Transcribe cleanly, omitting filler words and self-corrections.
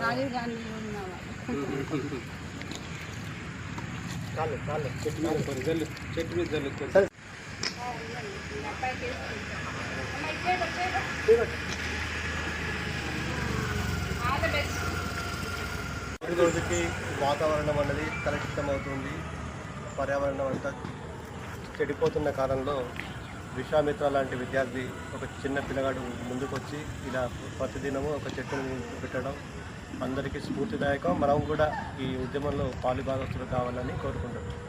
రాజీవ్ గాంధీ చెట్టు మీద రోజుకి వాతావరణం అన్నది కలుషితం అవుతుంది. పర్యావరణం అంతా చెడిపోతున్న కాలంలో విశ్వామిత్ర లాంటి విద్యార్థి ఒక చిన్న పిల్లగాడు ముందుకొచ్చి ఇలా ప్రతిదినము ఒక చెట్టును పెట్టడం అందరికీ స్ఫూర్తిదాయకం. మనం కూడా ఈ ఉద్యమంలో పాలుభాగస్తులు కావాలని కోరుకుంటున్నాం.